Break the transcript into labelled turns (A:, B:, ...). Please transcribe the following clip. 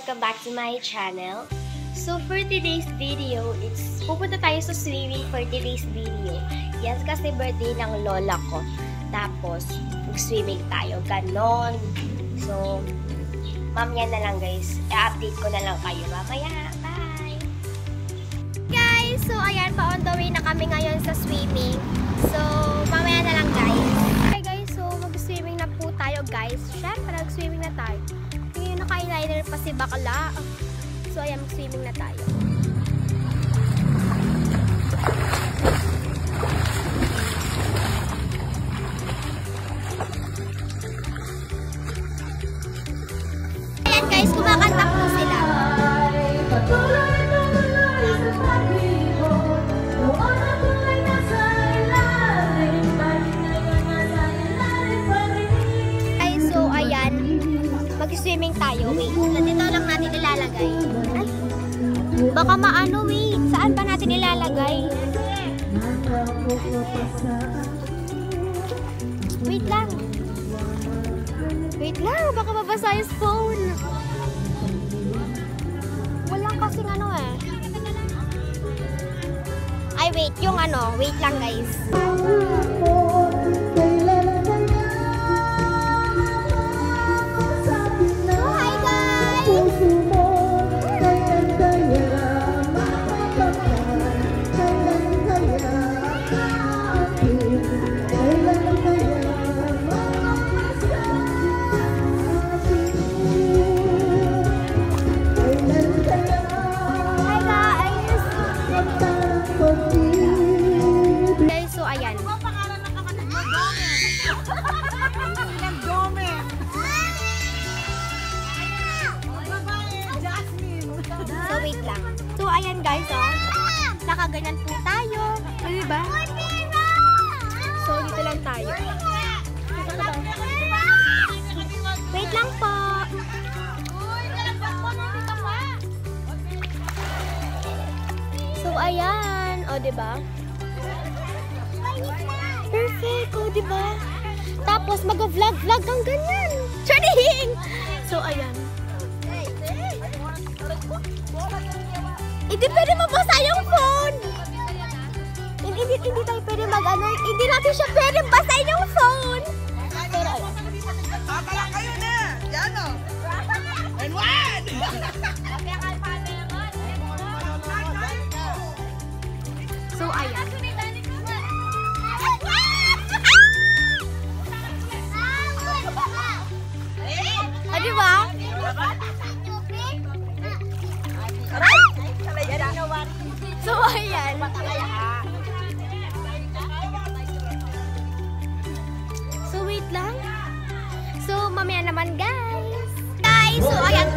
A: welcome back to my channel. So for today's video, pupunta tayo sa swimming for today's video. Yes, kasi birthday ng lola ko. Tapos, mag-swimming tayo. Ganon. So, mamaya na lang guys. I-update ko na lang kayo mamaya. Bye! Guys, so ayan, pa on the way na kami ngayon sa swimming. So, mamaya na lang guys. Okay guys, so mag-swimming na po tayo guys. Siyempre, mag-swimming na tayo. Ngayon naka-eyeliner pa si bakla. So, ayan, mag-swimming na tayo. Ayan guys, kumakanta po sila. Guys, so ayan, mag-swimming tayo. Wait, dito lang natin ilalagay. Ay, baka maano, wait. Saan ba natin ilalagay? Wait lang. Wait lang, baka mabasa yung phone. Walang kasing ano eh. Ay, wait, yung ano. Wait lang guys. Wait lang. So, ayan guys, oh. Nakaganyan po tayo. Diba? So, dito lang tayo. Wait lang po. So, ayan. O, diba? Perfect. O, diba? Tapos, mag-vlog ang ganyan. Charing! So, ayan. Hindi pwede mabasa yung phone. Hindi tayo pwede mag-ano. Hindi natin siya pwede basahin yung phone. Pero alam.
B: Pala kayo na. Yan o. And one.
A: So, ayan. Ah, diba? So, ayan. So, wait lang. So, mamaya naman, guys. So, ayan.